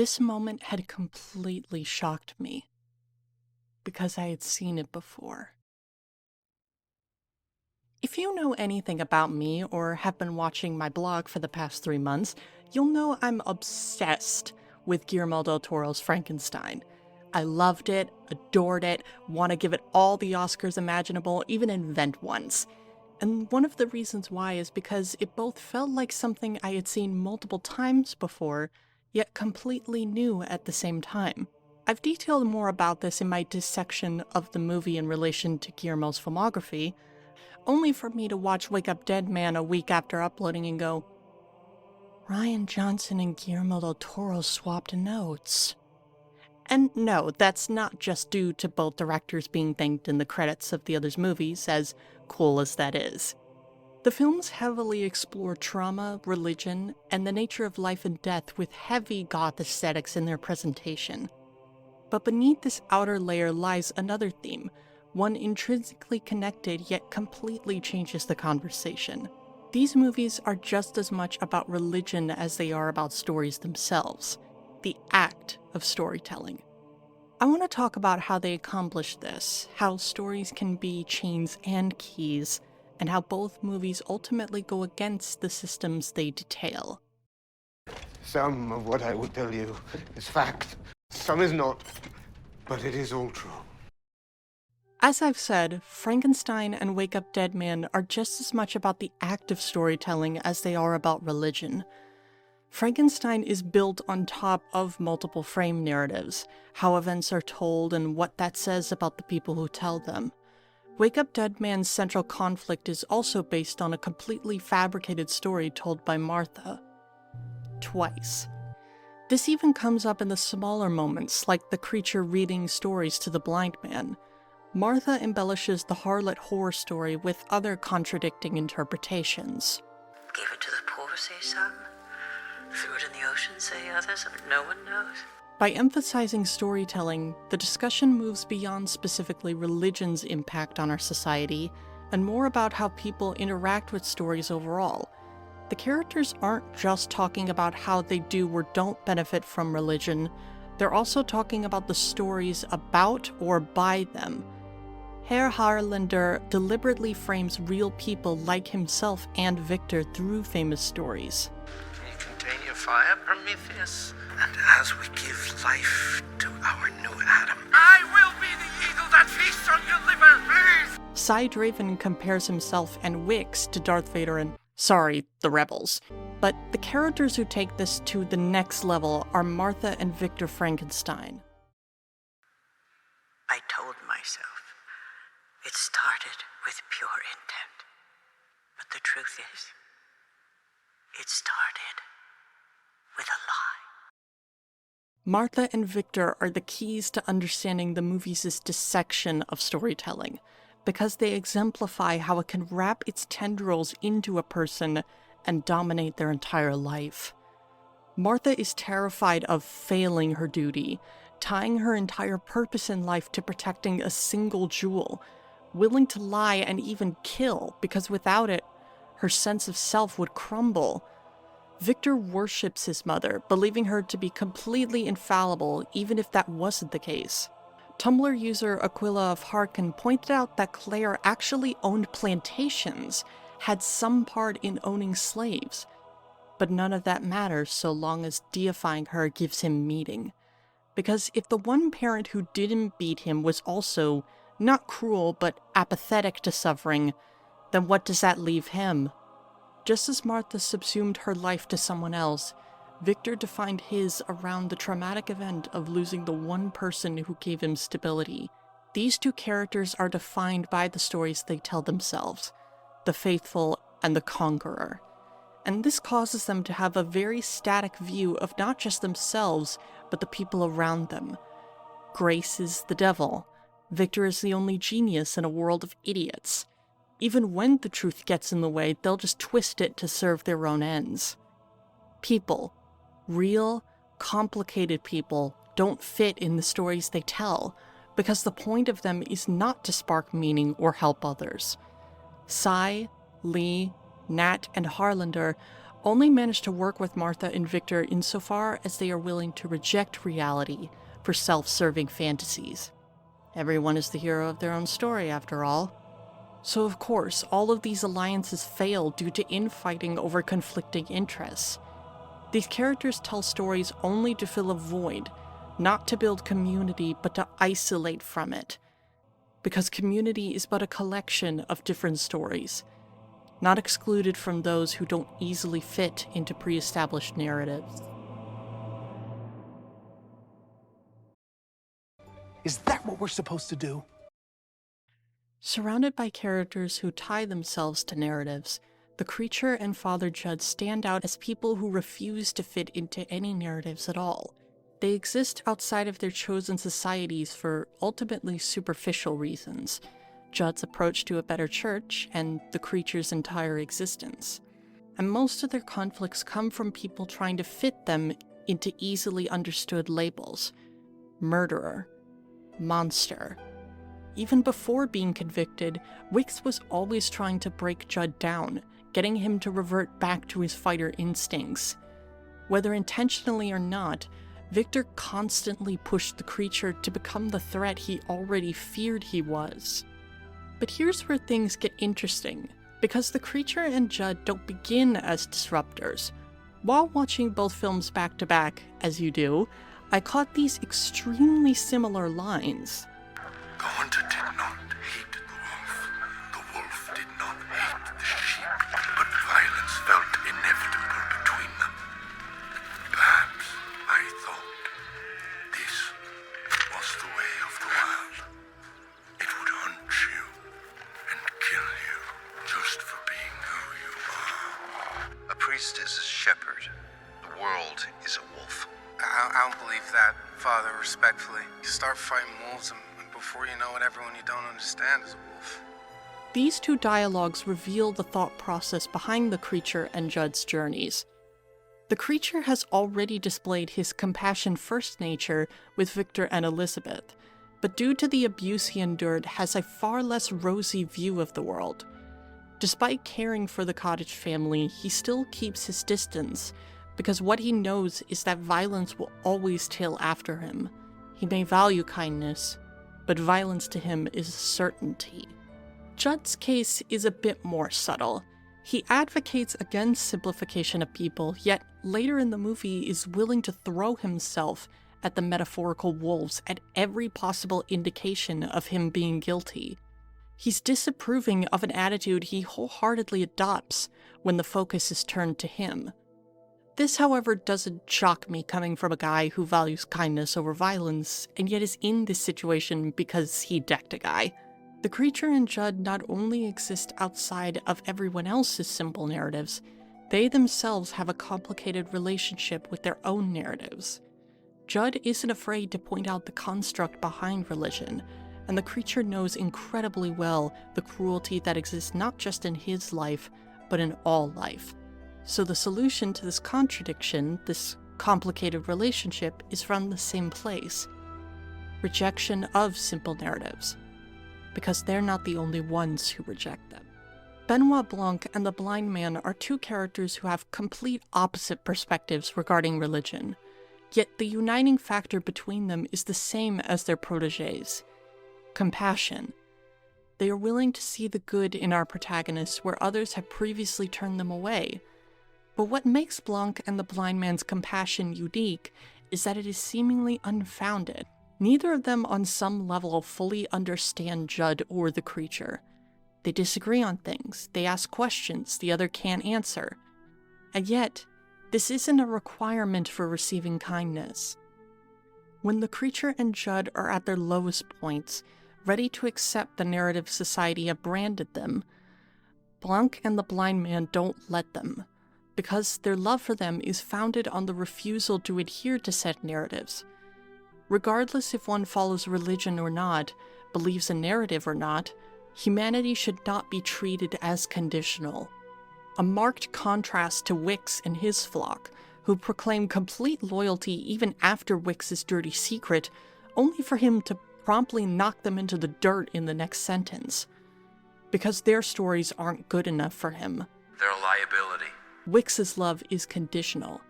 This moment had completely shocked me, because I had seen it before. If you know anything about me or have been watching my blog for the past 3 months, you'll know I'm obsessed with Guillermo del Toro's Frankenstein. I loved it, adored it, want to give it all the Oscars imaginable, even invent ones. And one of the reasons why is because it both felt like something I had seen multiple times before, yet completely new at the same time. I've detailed more about this in my dissection of the movie in relation to Guillermo's filmography, only for me to watch Wake Up Dead Man a week after uploading and go, Rian Johnson and Guillermo del Toro swapped notes. And no, that's not just due to both directors being thanked in the credits of the other's movies, as cool as that is. The films heavily explore trauma, religion, and the nature of life and death with heavy goth aesthetics in their presentation. But beneath this outer layer lies another theme, one intrinsically connected yet completely changes the conversation. These movies are just as much about religion as they are about stories themselves, the act of storytelling. I want to talk about how they accomplish this, how stories can be chains and keys, and how both movies ultimately go against the systems they detail. Some of what I will tell you is fact, some is not, but it is all true. As I've said, Frankenstein and Wake Up Dead Man are just as much about the act of storytelling as they are about religion. Frankenstein is built on top of multiple frame narratives, how events are told and what that says about the people who tell them. Wake Up Dead Man's central conflict is also based on a completely fabricated story told by Martha. Twice. This even comes up in the smaller moments, like the creature reading stories to the blind man. Martha embellishes the harlot horror story with other contradicting interpretations. Give it to the poor, say some. Threw it in the ocean, say others, but no one knows. By emphasizing storytelling, the discussion moves beyond specifically religion's impact on our society, and more about how people interact with stories overall. The characters aren't just talking about how they do or don't benefit from religion, they're also talking about the stories about or by them. Herr Harlander deliberately frames real people like himself and Victor through famous stories. Can you contain your fire, Prometheus? And as we give life to our new Adam, I will be the eagle that feasts on your liver, please! Cy Draven compares himself and Wix to Darth Vader and, sorry, the Rebels. But the characters who take this to the next level are Martha and Victor Frankenstein. I told myself it started with pure intent. But the truth is, it started with a lie. Martha and Victor are the keys to understanding the movie's dissection of storytelling, because they exemplify how it can wrap its tendrils into a person and dominate their entire life. Martha is terrified of failing her duty, tying her entire purpose in life to protecting a single jewel, willing to lie and even kill, because without it, her sense of self would crumble. Victor worships his mother, believing her to be completely infallible, even if that wasn't the case. Tumblr user Aquila of Harkin pointed out that Claire actually owned plantations, had some part in owning slaves. But none of that matters so long as deifying her gives him meaning. Because if the one parent who didn't beat him was also not cruel, but apathetic to suffering, then what does that leave him? Just as Martha subsumed her life to someone else, Victor defined his around the traumatic event of losing the one person who gave him stability. These two characters are defined by the stories they tell themselves, the faithful and the conqueror. And this causes them to have a very static view of not just themselves, but the people around them. Grace is the devil. Victor is the only genius in a world of idiots. Even when the truth gets in the way, they'll just twist it to serve their own ends. People, real, complicated people, don't fit in the stories they tell, because the point of them is not to spark meaning or help others. Cy, Lee, Nat, and Harlander only manage to work with Martha and Victor insofar as they are willing to reject reality for self-serving fantasies. Everyone is the hero of their own story, after all. So of course, all of these alliances fail due to infighting over conflicting interests. These characters tell stories only to fill a void, not to build community, but to isolate from it. Because community is but a collection of different stories, not excluded from those who don't easily fit into pre-established narratives. Is that what we're supposed to do? Surrounded by characters who tie themselves to narratives, the Creature and Father Judd stand out as people who refuse to fit into any narratives at all. They exist outside of their chosen societies for ultimately superficial reasons, Judd's approach to a better church, and the Creature's entire existence. And most of their conflicts come from people trying to fit them into easily understood labels. Murderer. Monster. Even before being convicted, Wicks was always trying to break Judd down, getting him to revert back to his fighter instincts. Whether intentionally or not, Victor constantly pushed the Creature to become the threat he already feared he was. But here's where things get interesting, because the Creature and Judd don't begin as disruptors. While watching both films back to back, as you do, I caught these extremely similar lines. The hunter did not hate the wolf did not hate the sheep, but violence felt inevitable between them. Perhaps I thought this was the way of the world. It would hunt you and kill you just for being who you are. A priest is a shepherd. The world is a wolf. I don't believe that, Father, respectfully. You start fighting wolves and before you know it, everyone you don't understand is a wolf. These two dialogues reveal the thought process behind the Creature and Judd's journeys. The Creature has already displayed his compassion-first nature with Victor and Elizabeth, but due to the abuse he endured, has a far less rosy view of the world. Despite caring for the cottage family, he still keeps his distance, because what he knows is that violence will always tail after him. He may value kindness, but violence to him is a certainty. Judd's case is a bit more subtle. He advocates against simplification of people, yet later in the movie is willing to throw himself at the metaphorical wolves at every possible indication of him being guilty. He's disapproving of an attitude he wholeheartedly adopts when the focus is turned to him. This, however, doesn't shock me coming from a guy who values kindness over violence, and yet is in this situation because he decked a guy. The Creature and Judd not only exist outside of everyone else's simple narratives, they themselves have a complicated relationship with their own narratives. Judd isn't afraid to point out the construct behind religion, and the Creature knows incredibly well the cruelty that exists not just in his life, but in all life. So the solution to this contradiction, this complicated relationship, is from the same place. Rejection of simple narratives. Because they're not the only ones who reject them. Benoit Blanc and the Blind Man are two characters who have complete opposite perspectives regarding religion, yet the uniting factor between them is the same as their protégés: compassion. They are willing to see the good in our protagonists where others have previously turned them away. But what makes Blanc and the Blind Man's compassion unique is that it is seemingly unfounded. Neither of them on some level fully understand Judd or the Creature. They disagree on things, they ask questions the other can't answer. And yet, this isn't a requirement for receiving kindness. When the Creature and Judd are at their lowest points, ready to accept the narrative society have branded them, Blanc and the Blind Man don't let them, because their love for them is founded on the refusal to adhere to set narratives. Regardless if one follows religion or not, believes a narrative or not, humanity should not be treated as conditional. A marked contrast to Wicks and his flock, who proclaim complete loyalty even after Wicks's dirty secret, only for him to promptly knock them into the dirt in the next sentence. Because their stories aren't good enough for him. They're a liability. Wix's love is conditional,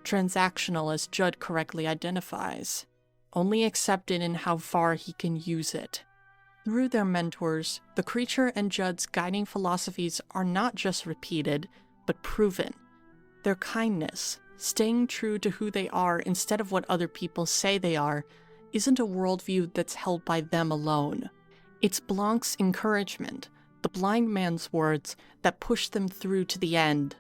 transactional as Judd correctly identifies, only accepted in how far he can use it. Through their mentors, the creature and Judd's guiding philosophies are not just repeated, but proven. Their kindness, staying true to who they are instead of what other people say they are, isn't a worldview that's held by them alone. It's Blanc's encouragement, the blind man's words that push them through to the end.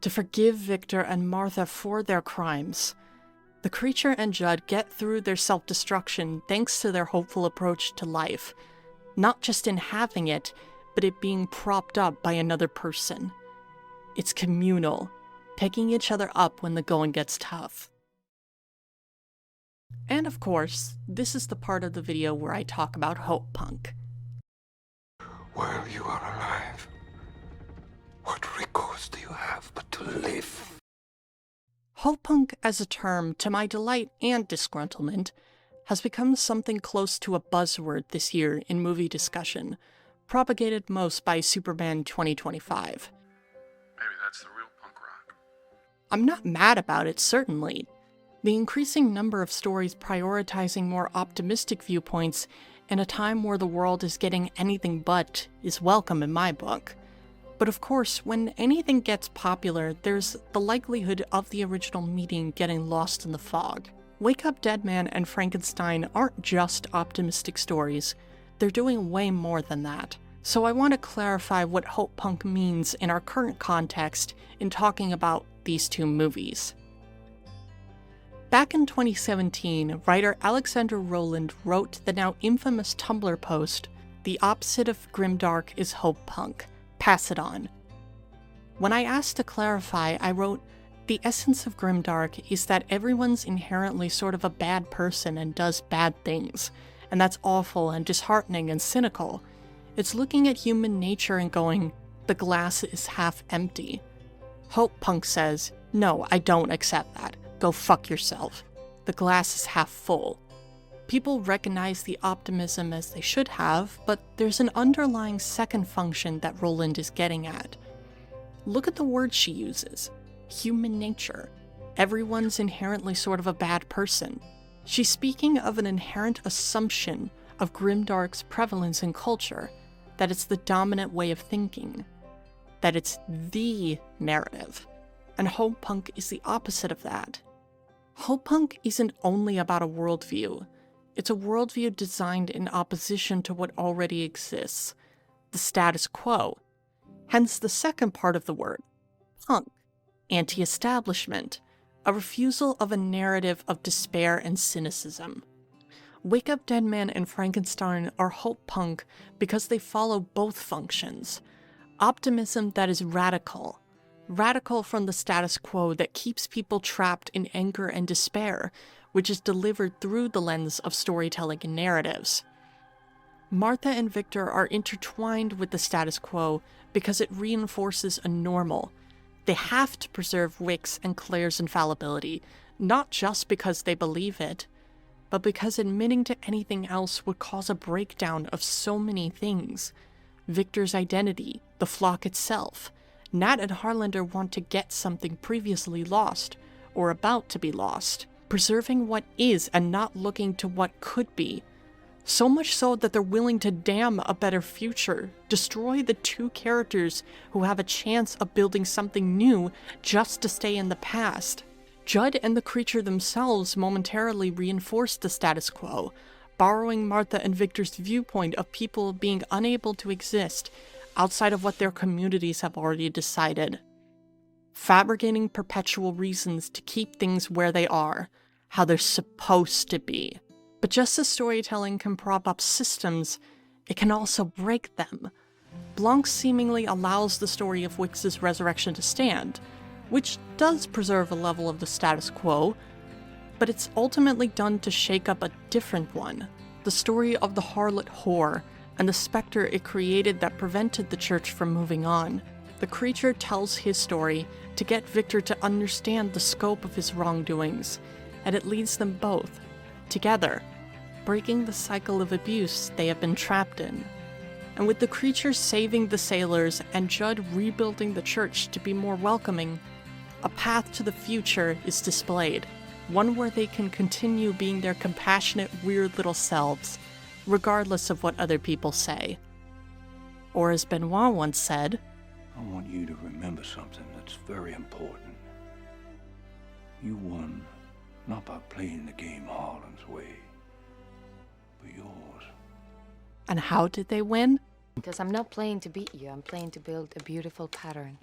To forgive Victor and Martha for their crimes. The creature and Judd get through their self-destruction thanks to their hopeful approach to life, not just in having it, but it being propped up by another person. It's communal, picking each other up when the going gets tough. And of course, this is the part of the video where I talk about Hope Punk. While you are alive, what recourse do you have but to live? Hope Punk as a term, to my delight and disgruntlement, has become something close to a buzzword this year in movie discussion, propagated most by Superman 2025. Maybe that's the real punk rock. I'm not mad about it, certainly. The increasing number of stories prioritizing more optimistic viewpoints in a time where the world is getting anything but is welcome in my book. But of course, when anything gets popular, there's the likelihood of the original meaning getting lost in the fog. Wake Up Dead Man and Frankenstein aren't just optimistic stories, they're doing way more than that. So I want to clarify what Hope Punk means in our current context in talking about these two movies. Back in 2017, writer Alexander Rowland wrote the now infamous Tumblr post, "The opposite of grimdark is Hope Punk. Pass it on." When I asked to clarify, I wrote, "The essence of grimdark is that everyone's inherently sort of a bad person and does bad things, and that's awful and disheartening and cynical. It's looking at human nature and going, the glass is half empty." Hope Punk says, "No, I don't accept that. Go fuck yourself. The glass is half full." People recognize the optimism as they should have, but there's an underlying second function that Rowland is getting at. Look at the word she uses. Human nature. Everyone's inherently sort of a bad person. She's speaking of an inherent assumption of grimdark's prevalence in culture, that it's the dominant way of thinking, that it's the narrative. And Hope Punk is the opposite of that. Hope Punk isn't only about a worldview. It's a worldview designed in opposition to what already exists, the status quo. Hence the second part of the word, punk, anti-establishment, a refusal of a narrative of despair and cynicism. Wake Up Dead Man and Frankenstein are Hope Punk because they follow both functions. Optimism that is radical from the status quo that keeps people trapped in anger and despair, which is delivered through the lens of storytelling and narratives. Martha and Victor are intertwined with the status quo because it reinforces a normal. They have to preserve Wix and Claire's infallibility, not just because they believe it, but because admitting to anything else would cause a breakdown of so many things. Victor's identity, the flock itself. Nat and Harlander want to get something previously lost, or about to be lost, preserving what is and not looking to what could be. So much so that they're willing to damn a better future, destroy the two characters who have a chance of building something new just to stay in the past. Judd and the creature themselves momentarily reinforce the status quo, borrowing Martha and Victor's viewpoint of people being unable to exist outside of what their communities have already decided. Fabricating perpetual reasons to keep things where they are, how they're supposed to be. But just as storytelling can prop up systems, it can also break them. Blanc seemingly allows the story of Wix's resurrection to stand, which does preserve a level of the status quo, but it's ultimately done to shake up a different one. The story of the harlot whore, and the specter it created that prevented the church from moving on. The creature tells his story to get Victor to understand the scope of his wrongdoings, and it leads them both, together, breaking the cycle of abuse they have been trapped in. And with the creatures saving the sailors and Judd rebuilding the church to be more welcoming, a path to the future is displayed, one where they can continue being their compassionate, weird little selves, regardless of what other people say. Or as Benoit once said, I want you to remember something that's very important. You won not by playing the game Harlan's way, but yours. And how did they win? Because I'm not playing to beat you, I'm playing to build a beautiful pattern.